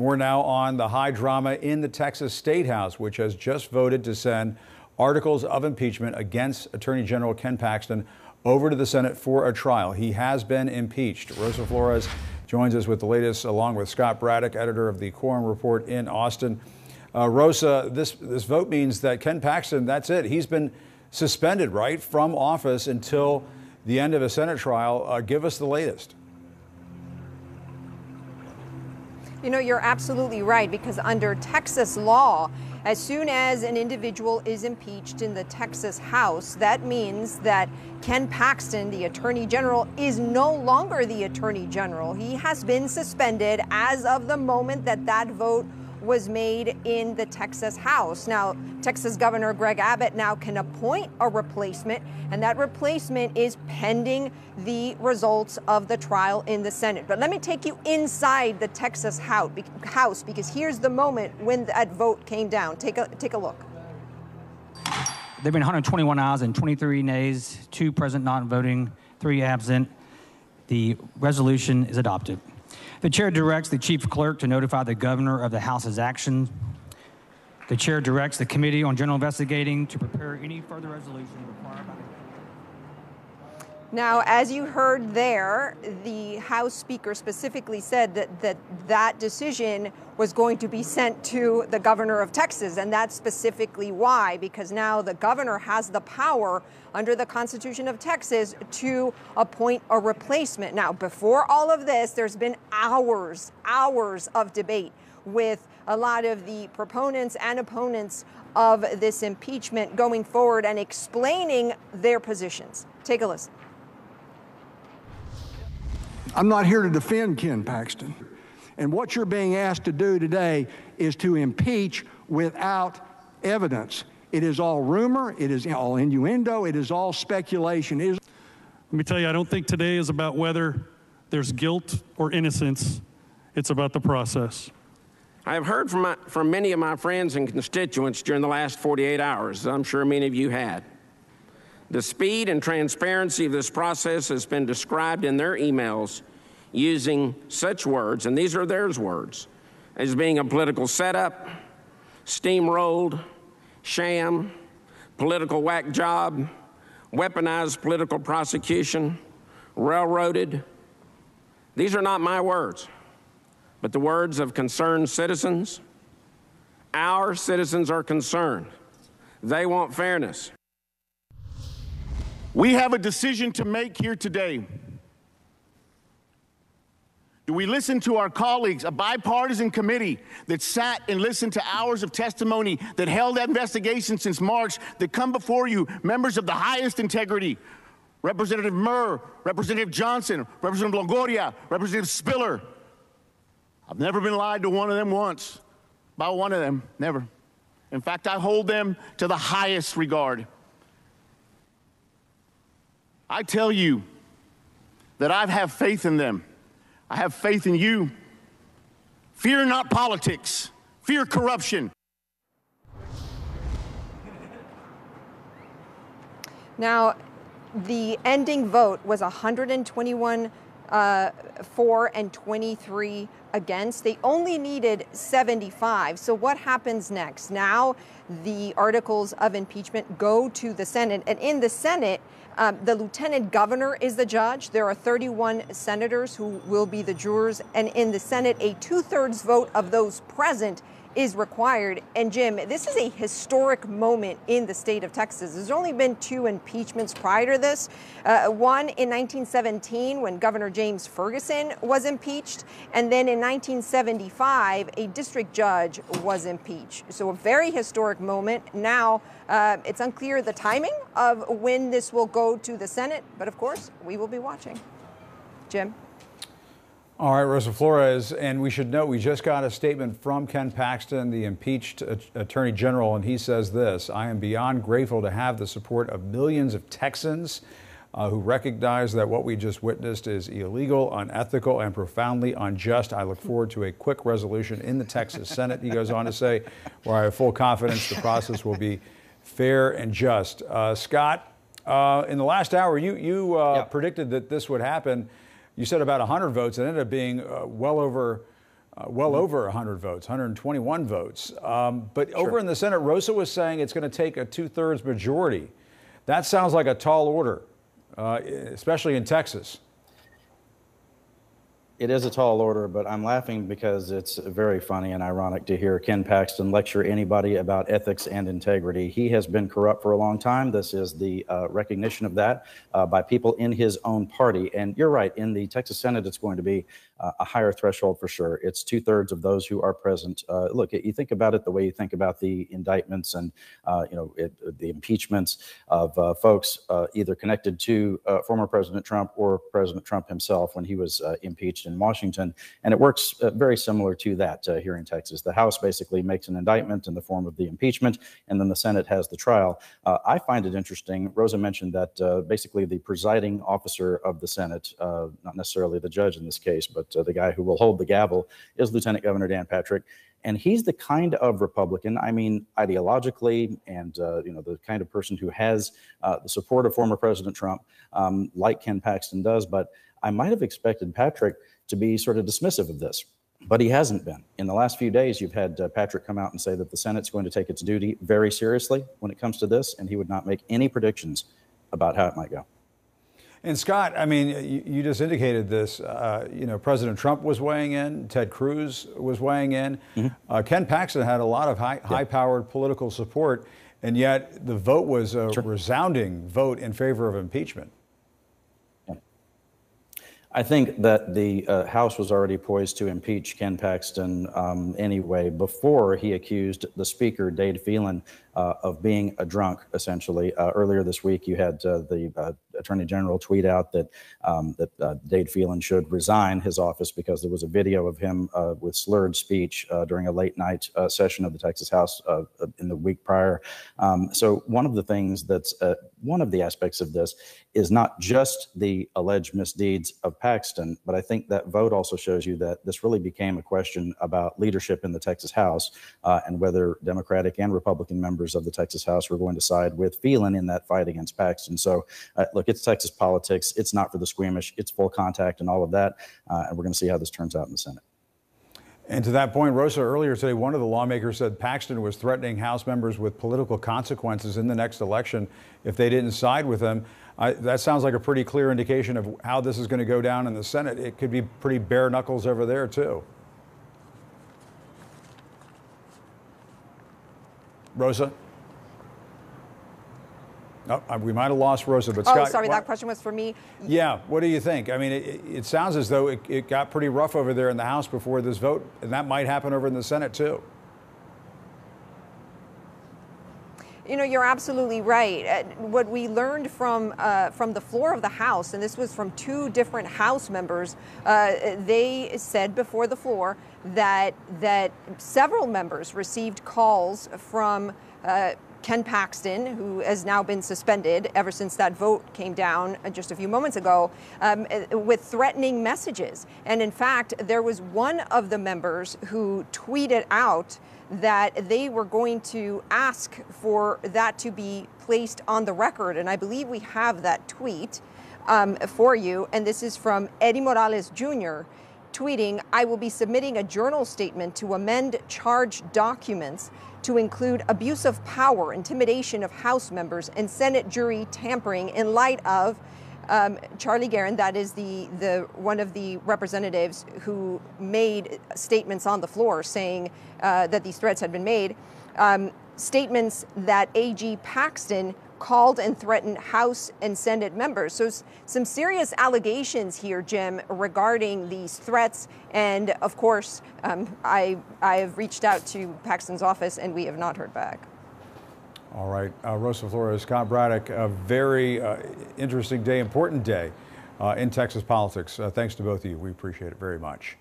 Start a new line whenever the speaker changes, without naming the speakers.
More now on the high drama in the Texas statehouse, which has just voted to send articles of impeachment against Attorney General Ken Paxton over to the Senate for a trial. He has been impeached. Rosa Flores joins us with the latest, along with Scott Braddock, editor of the Quorum Report in Austin. Rosa, this vote means that Ken Paxton, that's it. He's been suspended, right, from office until the end of a Senate trial. Give us the latest.
You know, you're absolutely right, because under Texas law, as soon as an individual is impeached in the Texas House, that means that Ken Paxton, the Attorney General, is no longer the Attorney General. He has been suspended as of the moment that that vote was made in the Texas House. Now, Texas Governor Greg Abbott now can appoint a replacement, and that replacement is pending the results of the trial in the Senate. But let me take you inside the Texas House, because here's the moment when that vote came down. Take a look.
There have been 121 ayes and 23 nays, 2 present not voting, 3 absent. The resolution is adopted. The chair directs the chief clerk to notify the governor of the House's action. The chair directs the Committee on General Investigating to prepare any further resolution required by the...
Now, as you heard there, the House Speaker specifically said that decision was going to be sent to the governor of Texas, and that's specifically why, because now the governor has the power under the Constitution of Texas to appoint a replacement. Now, before all of this, there's been hours of debate with a lot of the proponents and opponents of this impeachment going forward and explaining their positions. Take a listen.
I'm not here to defend Ken Paxton. And what you're being asked to do today is to impeach without evidence. It is all rumor, it is all innuendo, it is all speculation. Let
me tell you, I don't think today is about whether there's guilt or innocence. It's about the process.
I have heard from many of my friends and constituents during the last 48 hours, as I'm sure many of you had. The speed and transparency of this process has been described in their emails using such words, and these are their words, as being a political setup, steamrolled, sham, political whack job, weaponized political prosecution, railroaded. These are not my words, but the words of concerned citizens. Our citizens are concerned. They want fairness.
We have a decision to make here today. Do we listen to our colleagues, a bipartisan committee that sat and listened to hours of testimony, that held that investigation since March, that come before you, members of the highest integrity, Representative Murr, Representative Johnson, Representative Longoria, Representative Spiller? I've never been lied to one of them once, by one of them, never. In fact, I hold them to the highest regard. I tell you that I have faith in them. I have faith in you. Fear not politics. Fear corruption.
Now, the ending vote was 121 for and 23 against. They only needed 75. So what happens next? Now the articles of impeachment go to the Senate, and in the Senate, the lieutenant governor is the judge. There are 31 senators who will be the jurors, and in the Senate, a 2/3 vote of those present is required. And Jim, this is a historic moment in the state of Texas. There's only been 2 impeachments prior to this. One in 1917 when Governor James Ferguson was impeached, and then in 1975 a district judge was impeached. So a very historic moment. Now it's unclear the timing of when this will go to the Senate, but of course we will be watching. Jim?
All right, Rosa Flores, and we should note we just got a statement from Ken Paxton, the impeached Attorney General, and he says this: "I am beyond grateful to have the support of millions of Texans who recognize that what we just witnessed is illegal, unethical, and profoundly unjust. I look forward to a quick resolution in the Texas Senate," he goes on to say, "where I have full confidence the process will be fair and just." Scott, in the last hour, you predicted that this would happen. You said about 100 votes. It ended up being well over well over 100 votes, 121 votes. But over in the Senate, Rosa was saying it's going to take a 2/3 majority. That sounds like a tall order, especially in Texas.
It is a tall order, but I'm laughing because it's very funny and ironic to hear Ken Paxton lecture anybody about ethics and integrity. He has been corrupt for a long time. This is the recognition of that by people in his own party. And you're right, in the Texas Senate, it's going to be a higher threshold for sure. It's 2/3 of those who are present. Look, you think about it the way you think about the indictments and the impeachments of folks either connected to former President Trump or President Trump himself when he was impeached in Washington. And it works very similar to that here in Texas. The House basically makes an indictment in the form of the impeachment, and then the Senate has the trial. I find it interesting. Rosa mentioned that basically the presiding officer of the Senate, not necessarily the judge in this case, but the guy who will hold the gavel, is Lieutenant Governor Dan Patrick. And he's the kind of Republican, I mean, ideologically, and the kind of person who has the support of former President Trump, like Ken Paxton does. But I might have expected Patrick to be sort of dismissive of this, but he hasn't been. In the last few days, you've had Patrick come out and say that the Senate's going to take its duty very seriously when it comes to this, and he would not make any predictions about how it might go.
And Scott, I mean, you just indicated this. President Trump was weighing in. Ted Cruz was weighing in. Ken Paxton had a lot of high-powered political support, and yet the vote was a resounding vote in favor of impeachment.
I think that the House was already poised to impeach Ken Paxton anyway before he accused the Speaker, Dade Phelan, of being a drunk, essentially. Earlier this week, you had the Attorney General tweet out that Dade Phelan should resign his office because there was a video of him with slurred speech during a late night session of the Texas House in the week prior. So one of the things that's one of the aspects of this is not just the alleged misdeeds of Paxton, but I think that vote also shows you that this really became a question about leadership in the Texas House and whether Democratic and Republican members of the Texas House were going to side with Phelan in that fight against Paxton. So look, it's Texas politics. It's not for the squeamish. It's full contact and all of that. And we're going to see how this turns out in the Senate.
And to that point, Rosa, earlier today, one of the lawmakers said Paxton was threatening House members with political consequences in the next election if they didn't side with him. That sounds like a pretty clear indication of how this is going to go down in the Senate. It could be pretty bare knuckles over there, too. Rosa? Oh, we might have lost Rosa, but Scott...
Oh, sorry, that question was for me.
Yeah, what do you think? I mean, it sounds as though it got pretty rough over there in the House before this vote, and that might happen over in the Senate, too.
You know, you're absolutely right. What we learned from the floor of the House, and this was from two different House members, they said before the floor that several members received calls from Ken Paxton, who has now been suspended ever since that vote came down just a few moments ago, with threatening messages. And in fact, there was one of the members who tweeted out that they were going to ask for that to be placed on the record. And I believe we have that tweet for you. And this is from Eddie Morales Jr. tweeting, "I will be submitting a journal statement to amend charged documents to include abuse of power, intimidation of House members, and Senate jury tampering in light of Charlie Guerin, that is the one of the representatives who made statements on the floor saying that these threats had been made, statements that AG Paxton called and threatened House and Senate members." So some serious allegations here, Jim, regarding these threats. And of course, I have reached out to Paxton's office and we have not heard back.
All right, Rosa Flores, Scott Braddock, a very interesting day, important day in Texas politics. Thanks to both of you. We appreciate it very much.